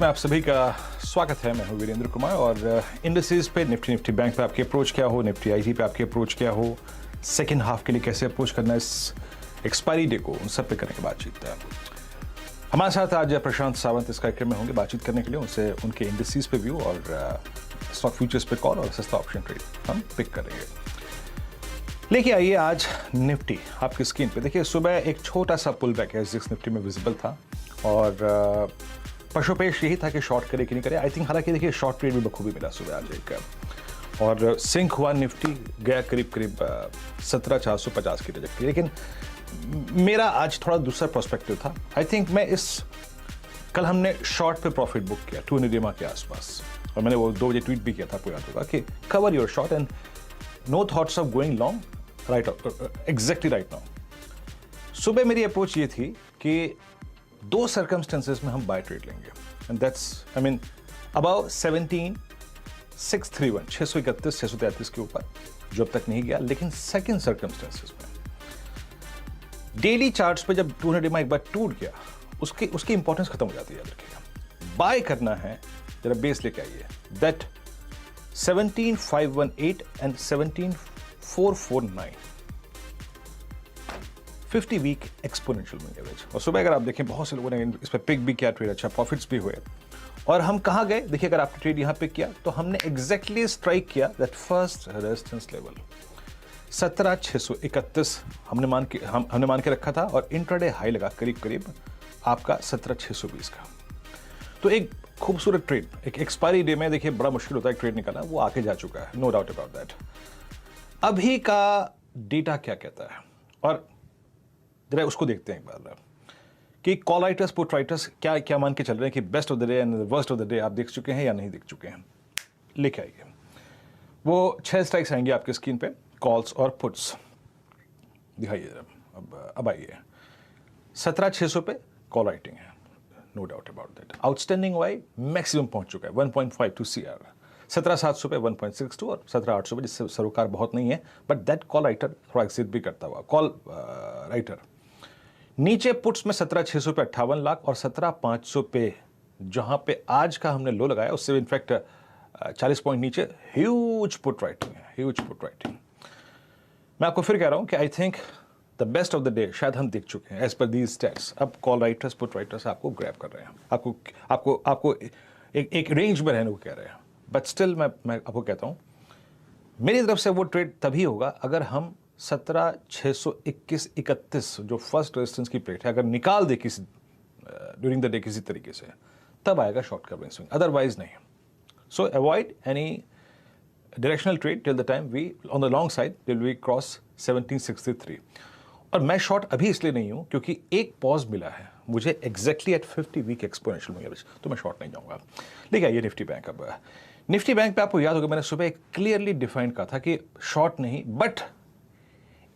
में आप सभी का स्वागत है। मैं हूं वीरेंद्र कुमार और इंडिसेस पे निफ्टी बैंक पे आपकी अप्रोच क्या हो, निफ्टी आईटी पे आपकी अप्रोच क्या हो, सेकेंड हाफ के लिए कैसे अप्रोच करना है इस एक्सपायरी डे को, उन सब पे करने की बातचीत है। हमारे साथ आज प्रशांत सावंत इस कार्यक्रम में होंगे बातचीत करने के लिए। उनसे उनके इंडिसेस पे व्यू और स्टॉक फ्यूचर्स पे कॉल और सस्ता ऑप्शन ट्रेड हम पिक करेंगे। लेकिन आइए आज निफ्टी आपकी स्क्रीन पे देखिए। सुबह एक छोटा सा पुल बैक एसजीएक्स निफ्टी में विजिबल था और पशुपेश यही था कि शॉर्ट करे कि नहीं करे। आई थिंक हालांकि देखिए शॉर्ट ट्रेड भी बखूबी मिला सुबह आज एक, और सिंक हुआ निफ्टी गया करीब 17,450 की ट्रैजेक्टरी। लेकिन मेरा आज थोड़ा दूसरा पर्सपेक्टिव था। आई थिंक कल हमने शॉर्ट पे प्रॉफिट बुक किया 2 निडिमा के आसपास, और मैंने वो 2 बजे ट्वीट भी किया था, आपको याद होगा कि cover your short and no thoughts of going long right exactly right now. सुबह मेरी अप्रोच ये थी कि 2 सर्कमस्टेंसेस में हम बाय ट्रेड लेंगे एंड दैट्स अबाउ 17,631 633 के ऊपर जो अब तक नहीं गया। लेकिन सेकंड सर्कमस्टेंसेस में डेली चार्ट्स पे जब 200 डिमा एक बार टूट गया, उसकी इंपॉर्टेंस खत्म हो जाती है। याद रखिएगा, बाय करना है जरा बेस लेके आइए, that 17,518 and 17,449 50 week exponential moving average. और सुबह अगर आप देखें बहुत से लोगों ने इस पर पिक भी किया ट्रेड, अच्छा प्रॉफिट्स भी हुए। और हम कहाँ गए देखिए, अगर आपने ट्रेड यहाँ पिक किया तो हमने एग्जैक्टली स्ट्राइक किया दैट फर्स्ट रेजिस्टेंस लेवल 17,631 हमने मान के रखा था, और इंट्राडे हाई लगा करीब आपका 17,620 का। तो एक खूबसूरत ट्रेड, एक एक्सपायरी डे में देखिए बड़ा मुश्किल होता है ट्रेड निकालना, वो आके जा चुका है, नो डाउट अबाउट दैट। अभी का डेटा क्या कहता है, और जरा उसको देखते हैं एक बार कि कॉल राइटर्स पुट राइटर्स क्या मान के चल रहे हैं कि best of the day and worst of the day आप देख चुके हैं या नहीं देख चुके हैं। लिखे आइए, वो 6 स्ट्राइक्स आएंगे आपके स्क्रीन पे, कॉल्स और पुट्स दिखाइए जरा। अब आइए 17,600 पे कॉल राइटिंग है, no doubt about that. Outstanding वाई मैक्सिमम पहुंच चुका है 1.52 CR, 17,700 पे 1.62 और 17,800 पे, जिससे सरोकार बहुत नहीं है, बट दैट कॉल राइटर थोड़ा एक्सिट भी करता हुआ कॉल राइटर। नीचे पुट्स में 17,600 पे 58 लाख और 17,500 पे जहां पे आज का हमने लो लगाया उससे इनफैक्ट 40 पॉइंट नीचे ह्यूज पुट राइटिंग है, ह्यूज पुट राइटिंग। मैं आपको फिर कह रहा हूं कि I think the best of the day शायद हम देख चुके हैं एज पर दीज स्टैट्स। अब कॉल राइटर्स पुट राइटर्स आपको ग्रैब कर रहे हैं, आपको एक रेंज में रहने को कह रहे हैं। बट स्टिल मैं आपको कहता हूं मेरी तरफ से वो ट्रेड तभी होगा अगर हम 17,621-31 जो फर्स्ट रेजिस्टेंस की प्लेट है अगर निकाल दे किसी ड्यूरिंग द डे किसी तरीके से, तब आएगा शॉर्ट कवरिंग स्विंग, अदरवाइज नहीं। So avoid any directional trade till the time we on the long side till we cross 1763। और मैं शॉर्ट अभी इसलिए नहीं हूं क्योंकि एक पॉज मिला है मुझे exactly at 50 week exponential moving average, तो मैं शॉर्ट नहीं जाऊंगा। लेकिन आइए निफ्टी बैंक। अब निफ्टी बैंक पे आपको याद होगा मैंने सुबह एक क्लियरली डिफाइंड कहा था कि शॉर्ट नहीं, बट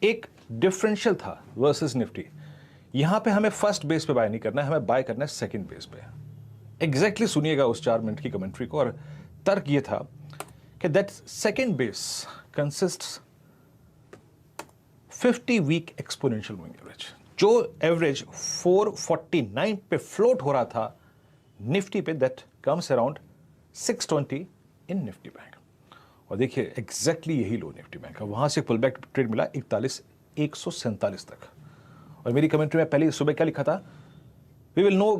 एक डिफरेंशियल था वर्सेस निफ्टी। यहां पे हमें फर्स्ट बेस पे बाय नहीं करना है, हमें बाय करना है सेकंड बेस पे। एग्जैक्टली सुनिएगा उस 4 मिनट की कमेंट्री को, और तर्क ये था कि that second base consists 50 week exponential moving average, जो एवरेज 449 पे फ्लोट हो रहा था निफ्टी पे, that comes around 620 in Nifty bank. और देखिए एग्जैक्टली यही लो निफ्टी बैंक का, वहां से पुल बैक ट्रेड मिला 41,147 तक। और मेरी कमेंट्री में पहले सुबह क्या लिखा था, we will no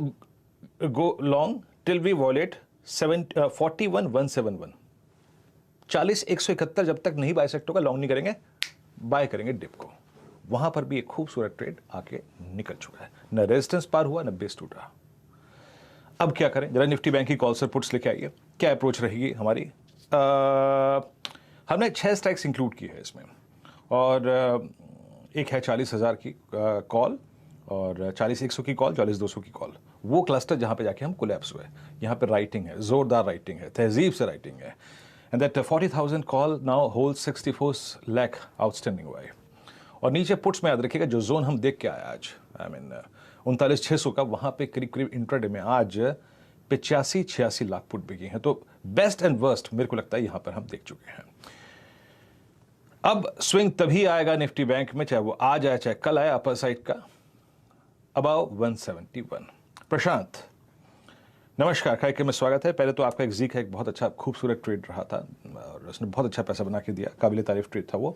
go long till we wallet 41,171। 40,171 जब तक नहीं बाय सेक्टर का लॉन्ग नहीं करेंगे, बाय करेंगे डिप को। वहां पर भी एक खूबसूरत ट्रेड आके निकल चुका है, न रेजिस्टेंस पार हुआ न बेस टूटा। अब क्या करें, जरा निफ्टी बैंक की कॉल्स और पुट्स लेके आइए, क्या अप्रोच रहेगी हमारी। हमने 6 स्ट्राइक्स इंक्लूड की है इसमें, और एक है 40,000 की कॉल और 40,100 की कॉल, 40,200 की कॉल। वो क्लस्टर जहां पे जाके हम कोलैप्स हुए, यहां पे राइटिंग है, जोरदार राइटिंग है, तहजीब से राइटिंग है। And that 40,000 call now hold 64 lakh outstanding वाई। और नीचे पुट्स में याद रखिएगा जो जोन हम देख के आए आज, आई मीन 39,600 का, वहां पे करीब इंट्राडे में आज 85-86 लाख पुट बिकी हैं। तो बेस्ट एंड वर्स्ट मेरे को लगता है यहां पर हम देख चुके हैं। अब स्विंग तभी आएगा निफ्टी बैंक में, चाहे वो आज आए चाहे कल आए, अपर साइड का अबाव 171। प्रशांत नमस्कार, कार्यक्रम में स्वागत है। पहले तो आपका एक जी का एक बहुत अच्छा खूबसूरत ट्रेड रहा था और उसने बहुत अच्छा पैसा बना के दिया, काबिल तारीफ ट्रेड था वो।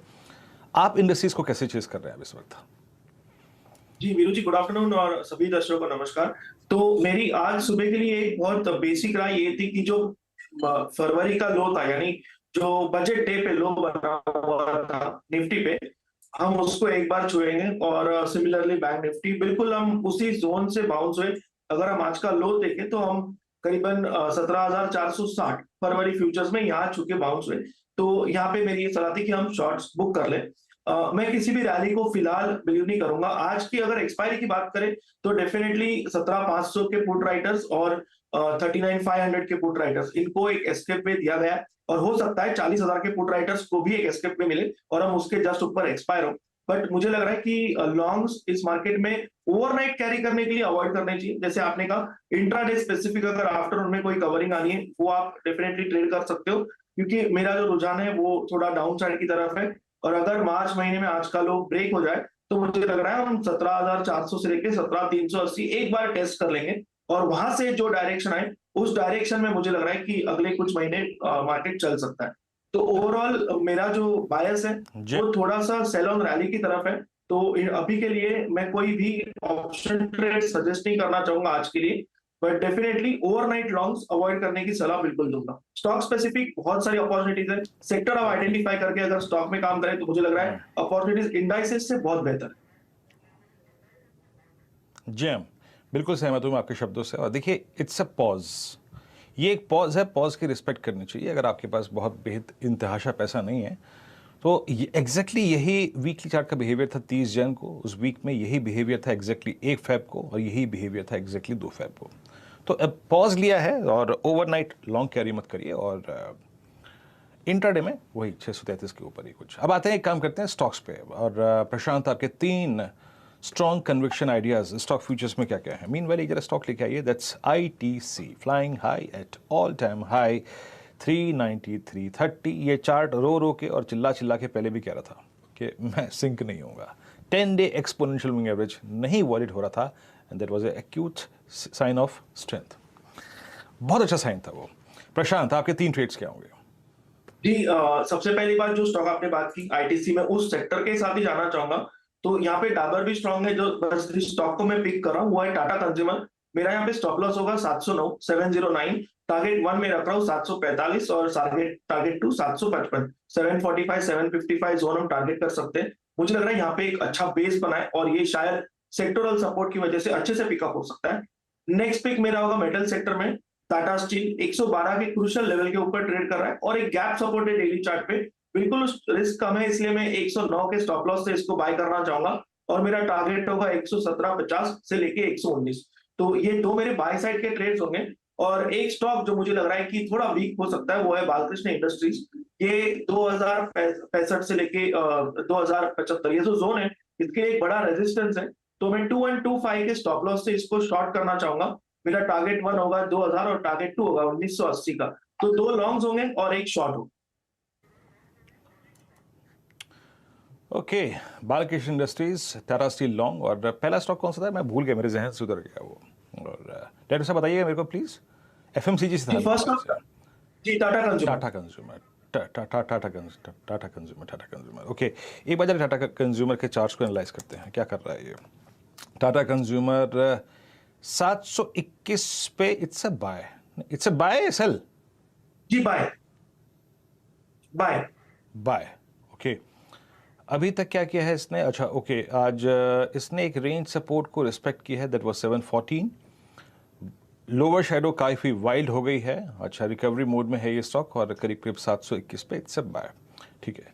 आप इंडस्ट्रीज को कैसे चेज कर रहे हैं अब इस वक्त? जी वीरू जी, गुड आफ्टरनून और सभी दर्शकों को नमस्कार। तो मेरी आज सुबह के लिए एक बहुत बेसिक राय ये थी कि जो फरवरी का लो था, यानी जो बजट डे पे लो बना हुआ था निफ्टी पे, हम उसको एक बार छुएंगे। और सिमिलरली बैंक निफ्टी बिल्कुल हम उसी जोन से बाउंस हुए। अगर हम आज का लो देखें तो हम करीबन 17,460 फरवरी फ्यूचर्स में यहाँ छुके बाउंस हुए। तो यहाँ पे मेरी ये सलाह थी कि हम शॉर्ट्स बुक कर लें। मैं किसी भी रैली को फिलहाल बिलीव नहीं करूंगा। आज की अगर एक्सपायरी की बात करें तो डेफिनेटली 17,500 के पुट राइटर्स और 39,500 के पुट राइटर्स, इनको एक एस्केप में दिया गया है। और हो सकता है 40,000 के पुट राइटर्स को भी एक एस्केप में मिले और हम उसके जस्ट ऊपर एक्सपायर हो। बट मुझे लग रहा है कि लॉन्ग्स इस मार्केट में ओवरनाइट कैरी करने के लिए अवॉइड करने चाहिए। जैसे आपने कहा, इंट्राडे स्पेसिफिक अगर आफ्टरनून में कोई कवरिंग आनी है वो आप डेफिनेटली ट्रेड कर सकते हो, क्योंकि मेरा जो रुझान है वो थोड़ा डाउन साइड की तरफ है। और अगर मार्च महीने में आज का लो ब्रेक हो जाए तो मुझे लग रहा है हम 17,400 से लेकर 17,380 एक बार टेस्ट कर लेंगे। और वहां से जो डायरेक्शन आए उस डायरेक्शन में मुझे लग रहा है कि अगले कुछ महीने मार्केट चल सकता है। तो ओवरऑल मेरा जो बायस है जी। वो थोड़ा सा सेल ऑन रैली की तरफ है। तो अभी के लिए मैं कोई भी ऑप्शन ट्रेड सजेस्ट नहीं करना चाहूंगा आज के लिए। But definitely overnight longs avoid करने की सलाह बिल्कुल दूंगा। स्टॉक स्पेसिफिक बहुत सारी अपॉर्चुनिटीज है। सेक्टर आप आइडेंटिफाई करके अगर स्टॉक में काम करें तो मुझे लग रहा है अपॉर्चुनिटीज इंडाइसेस से बहुत बेहतर है। जी हाँ, बिल्कुल सहमत हूँ मैं आपके शब्दों से। और देखिए, इट्स अ पॉज, ये एक पॉज है, पॉज की रिस्पेक्ट करनी चाहिए। अगर आपके पास बहुत बेहद इंतहाशा पैसा नहीं है तो ये एग्जैक्टली यही वीकली चार्ट का बिहेवियर था 30 जन को। उस वीक में यही बिहेवियर था एग्जैक्टली 1 फेब को और यही बिहेवियर था एग्जैक्टली 2 फेब को। तो अब पॉज लिया है और ओवरनाइट लॉन्ग कैरी मत करिए और इंट्राडे में वही 633 के ऊपर ही कुछ। अब आते हैं, एक काम करते हैं स्टॉक्स पे। और प्रशांत, आपके 3 strong conviction ideas stock futures में क्या क्या है? मीनवाइल एक जरा स्टॉक लेके आइए। That's ITC, flying high at all time high 393.30। ये चार्ट रो रो के और चिल्ला चिल्ला के पहले भी कह रहा था कि मैं सिंक नहीं होऊंगा। 10-day एक्सपोनेंशियल मूविंग एवरेज नहीं वॉलिड हो रहा था and that was a acute sign of strength. बहुत अच्छा साइन था वो। प्रशांत, आपके 3 ट्रेड्स क्या होंगे? जी, सबसे पहली बात जो स्टॉक आपने बात की आईटीसी में, उस सेक्टर के हिसाब ही जाना चाहूंगा। तो यहाँ पे डाबर भी स्ट्रांग है। जो बस जिस स्टॉक को मैं पिक कर रहा हूँ वो है टाटा कंज्यूमर। मेरा यहाँ पे स्टॉप लॉस होगा 709 709। टारगेट 1 में रख रहा हूँ 745 और टारगेट 2 755। 745 755 जोन हम टारगेट कर सकते हैं। मुझे लग रहा है यहाँ पे एक अच्छा बेस बना है और ये शायद सेक्टोरल सपोर्ट की वजह से अच्छे से पिकअप हो सकता है। नेक्स्ट पिक मेरा होगा मेटल सेक्टर में। टाटा स्टील 112 के क्रूशियल लेवल के ऊपर ट्रेड कर रहा है और एक गैप सपोर्ट है डेली चार्ट पे। बिल्कुल रिस्क कम है, इसलिए मैं 109 के स्टॉप लॉस से इसको बाय करना चाहूंगा। और मेरा टारगेट होगा 117.50 से लेके 119। तो ये 2 मेरे बाय साइड के ट्रेड्स होंगे। और एक स्टॉक जो मुझे लग रहा है कि थोड़ा वीक हो सकता है वो है बालकृष्ण इंडस्ट्रीज। ये 2065 से लेके 2075 ये जो जोन है इसके एक बड़ा रेजिस्टेंस है। तो मैं 2125 के स्टॉप लॉस से इसको शॉर्ट करना चाहूंगा। मेरा टारगेट 1 होगा 2000 और टारगेट 2 होगा 1980 का। तो 2 लॉन्ग्स होंगे और एक शॉर्ट होगा। Okay, Balkrishna industries, Tata steel long. और पहला स्टॉक कौन सा था? मैं भूल गया, मेरे जहन से उतर गया वो। और डायरेक्टर साहब बताइएगा मेरे को प्लीज। एफएमसीजी से था जी, फर्स्ट मेरे स्टॉक जी Tata Consumer. Tata Consumer. Tata Consumer. Okay, एक बार जरा टाटा कंज्यूमर के चार्ट्स को एनालाइज करते हैं, क्या कर रहा है ये। टाटा कंज्यूमर 721 पे इट्स अ बाय सेल। जी बाय बाय। Bye, okay. अभी तक क्या किया है इसने? अच्छा, ओके, आज इसने एक रेंज सपोर्ट को रिस्पेक्ट किया है, दैट वाज 714। लोअर शेडो काफ़ी वाइल्ड हो गई है। अच्छा, रिकवरी मोड में है ये स्टॉक और करीब करीब 721 पे इट्स अ बाय, ठीक है।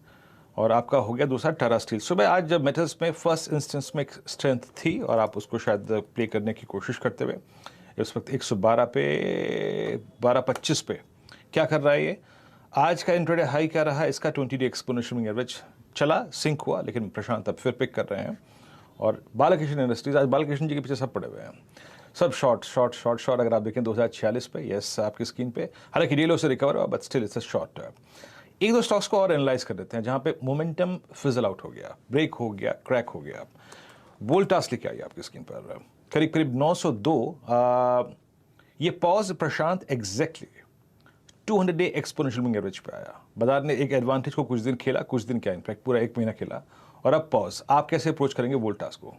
और आपका हो गया दूसरा टाटा स्टील। सुबह आज जब मेटल्स में फर्स्ट इंस्टेंस में एक स्ट्रेंथ थी और आप उसको शायद प्ले करने की कोशिश करते हुए इस वक्त 112 पे 1225 पे क्या कर रहा है ये? आज का इंट्राडे हाई क्या रहा है इसका? 20-day एक्सपोनेंशियल एवरेज चला, सिंक हुआ, लेकिन प्रशांत अब फिर पिक कर रहे हैं। और बालकृष्ण इंडस्ट्रीज, आज बालकृष्ण जी के पीछे सब पड़े हुए हैं, सब शॉर्ट शॉर्ट शॉर्ट शॉर्ट। अगर आप देखें 2046 पे, यस आपकी स्क्रीन पे, हालांकि डीलो से रिकवर हुआ but still it's a short. एक दो स्टॉक्स को और एनालाइज कर देते हैं जहां पे मोमेंटम फिजल आउट हो गया, ब्रेक हो गया, क्रैक हो गया। वोल्टास लेके आइए आपकी स्क्रीन पर, करीब करीब 902। ये pause Prashant exactly 200 day exponential moving average पे आया। बाजार ने एक एडवांटेज को कुछ दिन खेला, कुछ दिन क्या इनफैक्ट पूरा एक महीना खेला, और अब पॉज। आप कैसे अप्रोच करेंगे वोल्टास को?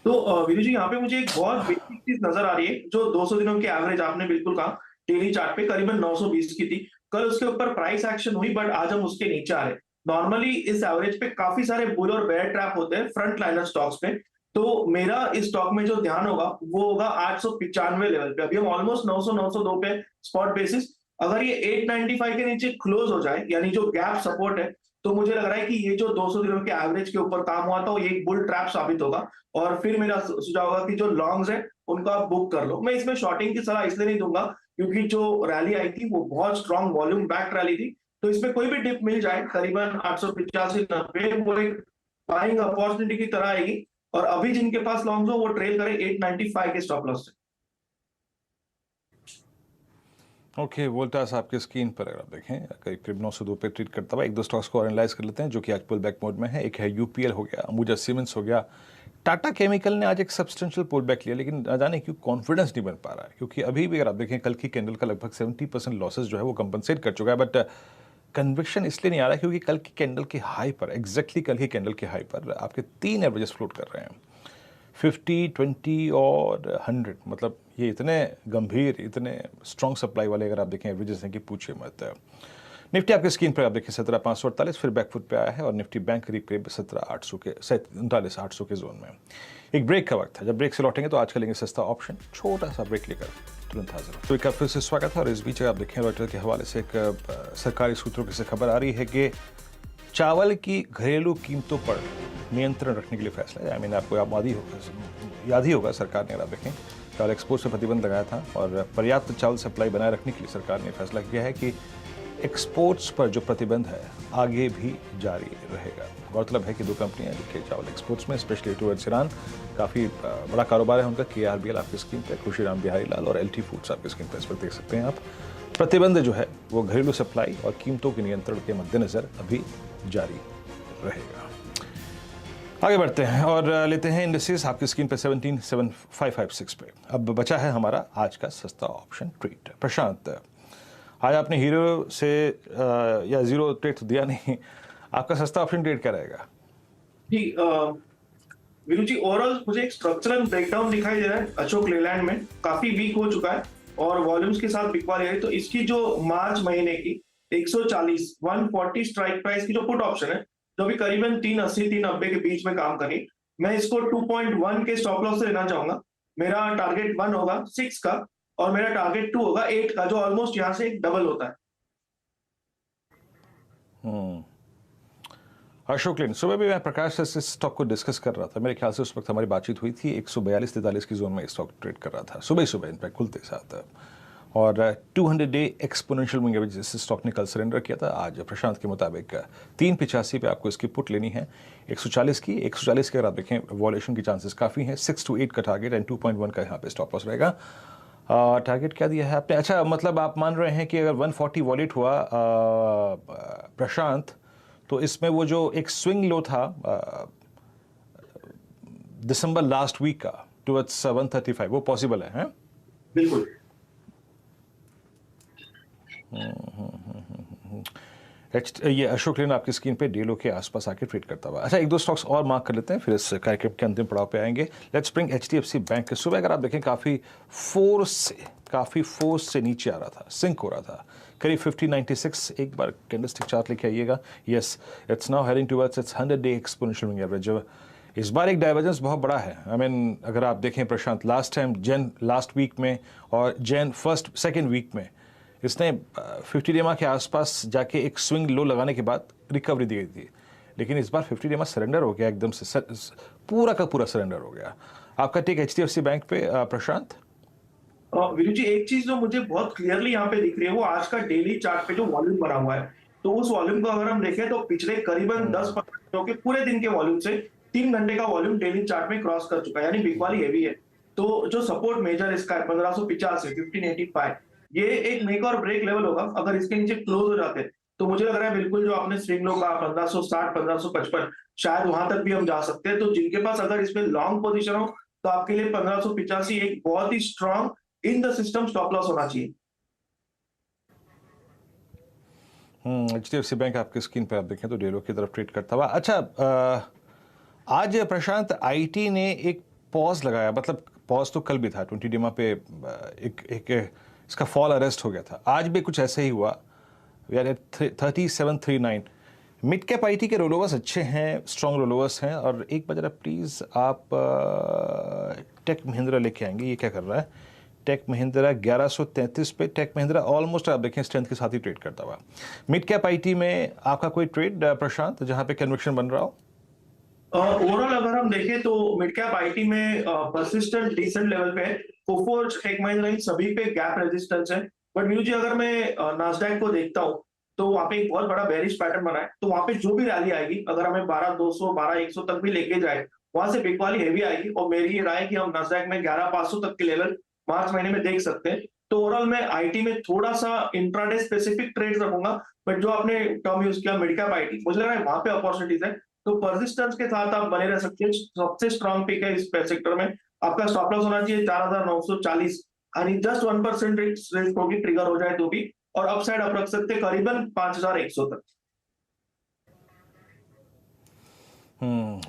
तो वीरू जी, यहाँ पे मुझे एक बहुत बेसिक चीज नजर आ रही है। जो 200 दिनों की एवरेज आपने बिल्कुल कहा, डेली चार्ट पे करीबन 920 की थी। कल उसके ऊपर प्राइस एक्शन हुई, बट आज हम उसके नीचे आ रहे हैं। नॉर्मली इस एवरेज पे काफी सारे बुल और बेयर ट्रैप होते हैं फ्रंट लाइनर स्टॉक्स पे। तो मेरा इस स्टॉक में जो ध्यान होगा वो होगा 895 लेवल पे। अभी हम ऑलमोस्ट 900 902 पे स्पॉट बेसिस। अगर ये 895 के नीचे क्लोज हो जाए, यानी जो गैप सपोर्ट है, तो मुझे लग रहा है कि ये जो 200 दिनों के एवरेज के ऊपर काम हुआ था, वो ये एक बुल ट्रैप साबित होगा। और फिर मेरा सुझाव होगा कि जो लॉन्ग्स है उनको आप बुक कर लो। मैं इसमें शॉर्टिंग की सलाह इसलिए नहीं दूंगा क्योंकि जो रैली आई थी वो बहुत स्ट्रॉन्ग वॉल्यूम बैक रैली थी। तो इसमें कोई भी डिप मिल जाए करीबन 885-90, वो एक बाइंग अपॉर्चुनिटी की तरह आएगी। और अभी जिनके पास लॉन्ग्स हो वो ट्रेल करें 895 के स्टॉप लॉस से। ओके, वोल्टास आपके स्क्रीन पर अगर आप देखें करीब करीब 902 पे ट्रेड करता हुआ। एक दो स्टॉक्स को एनालाइज कर लेते हैं जो कि आज पुल बैक मोड में है। एक है यूपीएल हो गया, अंबुजा सीमेंट्स हो गया, टाटा केमिकल ने आज एक सब्सटेंशियल पुल बैक लिया, लेकिन न जाने क्यों कॉन्फिडेंस नहीं बन पा रहा है। क्योंकि अभी भी अगर आप देखें कल की कैंडल का लगभग 70% लॉसेज जो है वो कंपनसेट कर चुका है, बट कन्विक्शन इसलिए नहीं आ रहा क्योंकि कल की कैंडल के हाई पर, एग्जैक्टली कल की कैंडल के हाई पर आपके 3 एवरेजेस फ्लोट कर रहे हैं, 50, 20 और 100। मतलब ये इतने गंभीर, इतने स्ट्रॉन्ग सप्लाई वाले अगर आप देखें एवरेजेस हैं कि पूछिए मत। निफ्टी आपके स्क्रीन पर आप देखिए 17,548 फिर बैकफुट पे आया है, और निफ्टी बैंक करीब करीब 17,800 के 39,800 के जोन में। एक ब्रेक का वक्त है, जब ब्रेक से लौटेंगे तो आज का लेंगे सस्ता ऑप्शन। छोटा सा ब्रेक लेकर तुरंत हाजिर। तो एक बार फिर से स्वागत है। और इस बीच आप देखें रॉयटर्स के हवाले से एक सरकारी सूत्रों से खबर आ रही है कि चावल की घरेलू कीमतों पर नियंत्रण रखने के लिए फैसला है। आई मीन आपको याद ही होगा सरकार ने, अगर आप देखें, चावल एक्सपोर्ट से प्रतिबंध लगाया था, और पर्याप्त चावल सप्लाई बनाए रखने के लिए सरकार ने फैसला किया है कि एक्सपोर्ट्स पर जो प्रतिबंध है आगे भी जारी रहेगा। गौरतलब है कि 2 कंपनियां जो चावल एक्सपोर्ट्स में स्पेशली टूवर्ड्स ईरान काफ़ी बड़ा कारोबार है उनका, KRBL आपकी स्क्रीन पर, खुशीराम बिहारी लाल, और LT फूड्स आपकी स्क्रीन पर, इस पर देख सकते हैं आप। प्रतिबंध जो है वो घरेलू सप्लाई और कीमतों के नियंत्रण के मद्देनजर अभी जारी रहेगा। आगे बढ़ते हैं और लेते हैं इंडस्ट्रीज आपकी स्क्रीन पर 17,7556 पे। अब बचा है हमारा आज का सस्ता ऑप्शन ट्रेड। प्रशांत, आज आपने हीरो से या जीरो ट्रेड तो दिया नहीं, आपका सस्ता ऑप्शन ट्रेड क्या रहेगा? जी वीरू जी, ओवरऑल मुझे एक स्ट्रक्चरल ब्रेकडाउन दिखाई दे रहा है। अशोक लेलैंड में काफी वीक हो चुका है और वॉल्यूम्स के साथ बिकवाली है। तो इसकी जो मार्च महीने की 140 140 स्ट्राइक प्राइस की जो पुट ऑप्शन है, जो भी करीबन 380 390 के बीच में काम करी, मैं इसको 2.1 के स्टॉप लॉस से लेना चाहूंगा। मेरा टारगेट 1 होगा 6 का, और मेरा टारगेट 2 होगा 8 का, जो ऑलमोस्ट यहां से एक डबल होता है। अशोक लेन, सुबह भी मैं प्रकाश से इस स्टॉक को डिस्कस कर रहा था। मेरे ख्याल से उस वक्त हमारी बातचीत हुई थी 142-43 की जोन में स्टॉक ट्रेड कर रहा था सुबह सुबह इनफैक्ट खुलते साथ, और 200 डे एक्सपोनेंशियल मूविंग एवरेज जिस स्टॉक ने कल सरेंडर किया था। आज प्रशांत के मुताबिक 385 पे आपको इसकी पुट लेनी है, 140 की। 140 के अगर आप देखें वॉल्यूशन की चांसेस काफ़ी हैं। 6 to 8 का टारगेट एंड 2.1 का यहाँ पे स्टॉप लॉस रहेगा। टारगेट क्या दिया है आपने? अच्छा, मतलब आप मान रहे हैं कि अगर 140 वॉलेट हुआ प्रशांत, तो इसमें वो जो एक स्विंग लो था दिसंबर लास्ट वीक का टुवर्ड्स 135, वो पॉसिबल है? हैं? बिल्कुल। ये अशोक लेन आपकी स्क्रीन पे डेलो के आसपास आके ट्रेड करता हुआ। अच्छा, एक दो स्टॉक्स और मार्क कर लेते हैं, फिर इस कार्यक्रम के अंतिम पड़ाव पे आएंगे। Let's bring HDFC bank. सुबह अगर आप देखें काफ़ी फोर्स से नीचे आ रहा था, सिंक हो रहा था करीब 50.96। एक बार कैंडलस्टिक चार्ट लेके आइएगा। Yes, it's now heading towards it's 100 day exponential moving average. इस बार एक डाइवर्जेंस बहुत बड़ा है। आई मीन अगर आप देखें प्रशांत, लास्ट टाइम लास्ट वीक में और सेकेंड वीक में इसने 50 डेमा के आसपास जाके एक स्विंग लो लगाने के बाद रिकवरी दी गई थी, लेकिन इस बार 50 डेमा सरेंडर हो गया, एकदम से पूरा का पूरा सरेंडर हो गया। आपका टेक HDFC बैंक पे प्रशांत? वीरू जी, एक चीज जो मुझे बहुत क्लियरली यहाँ पे दिख रही है वो आज का डेली चार्ट पे जो वॉल्यूम बना हुआ है। तो उस वॉल्यूम को अगर हम देखें तो पिछले करीबन 10-15 दिनों के पूरे दिन के वॉल्यूम से 3 घंटे का वॉल्यूम डेली चार्ट में क्रॉस कर चुका है, यानी बिकवाली हैवी है। तो जो सपोर्ट मेजर इसका है 1585 1585, ये एक मेक और ब्रेक लेवल होगा। अगर इसके नीचे क्लोज हो जाते तो मुझे लग रहा है बिल्कुल जो आपने स्विंग लो का 1560 1555, शायद वहां तक भी हम जा सकते हैं। तो जिनके पास अगर इसमें लॉन्ग पोजीशन हो तो आपके लिए 1585 एक बहुत ही strong in the system stop loss होना चाहिए। HDFC बैंक आपकी स्क्रीन पर आप देखें तो डेलो की तरफ ट्रेड करता हुआ। अच्छा, आज प्रशांत आईटी ने एक पॉज लगाया, मतलब पॉज तो कल भी था 20 डीमा पे, एक इसका फॉल अरेस्ट हो गया था, आज भी कुछ ऐसे ही हुआ। We are at 3739। Mid cap IT के रोलोवर्स अच्छे हैं, स्ट्रॉन्ग रोलोवर्स हैं। और एक बार जरा प्लीज़ आप टेक महिंद्रा लेके आएंगे, ये क्या कर रहा है टेक महिंद्रा 1133 पे। टेक महिंद्रा ऑलमोस्ट आप देखें स्ट्रेंथ के साथ ही ट्रेड करता हुआ। मिड कैप आईटी में आपका कोई ट्रेड प्रशांत जहां पे कन्विक्शन बन रहा हो? ओवरऑल अगर हम देखें तो मिड कैप आईटी में परसिस्टेंट डिसेंट लेवल पे है। कोफोर्ज, टेक महिंद्रा इन सभी पे गैप रेजिस्टेंस है। बट मीनू जी अगर मैं नास्डैक को देखता हूँ तो वहां पे एक बहुत बड़ा बेरिश पैटर्न बना है। तो वहां पे जो भी रैली आएगी, अगर हमें 12200 12100 तक भी लेके जाए, वहां से बिग वाली हेवी आएगी। और मेरी ये राय है कि हम नास्डैक में 11500 तक के लेवल मार्च महीने में देख सकते हैं। तो ओवरऑल मैं आईटी में थोड़ा सा इंट्राडे स्पेसिफिक ट्रेड रखूंगा। बट जो आपने टर्म यूज किया मिड कैप आईटी, मुझे लग रहा है वहां पे अपॉर्चुनिटीज है। तो परसिस्टेंस के साथ आप बने रह सकते हैं। सबसे स्ट्रॉन्ग पिक है इस सेक्टर में। आपका स्टॉप लॉस होना चाहिए 4940, यानी जस्ट 1% रिस्क होगी ट्रिगर हो जाए तो भी। और अपसाइड आप रख सकते हैं करीबन 5100 तक।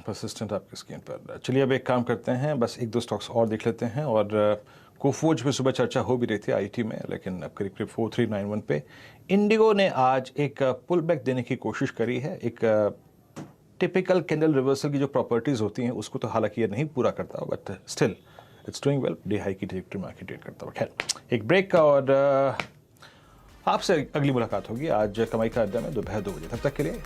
परसिस्टेंट आपकी स्क्रीन पर। चलिए अब एक काम करते हैं, बस एक दो स्टॉक्स और देख लेते हैं। और कोफोर्ज पे सुबह चर्चा हो भी रही थी आईटी में, लेकिन अब करीब करीब 4391 पे इंडिगो ने आज एक पुल बैक देने की कोशिश करी है। एक टिपिकल कैंडल रिवर्सल की जो प्रॉपर्टीज होती हैं उसको तो हालांकि ये नहीं पूरा करता, but still it's doing well. Day high की ट्रैजेक्टरी में आके ट्रेड करता हुआ। खैर एक ब्रेक और आपसे अगली मुलाकात होगी आज कमाई का अड्डा में दोपहर 2 बजे। तब तक के लिए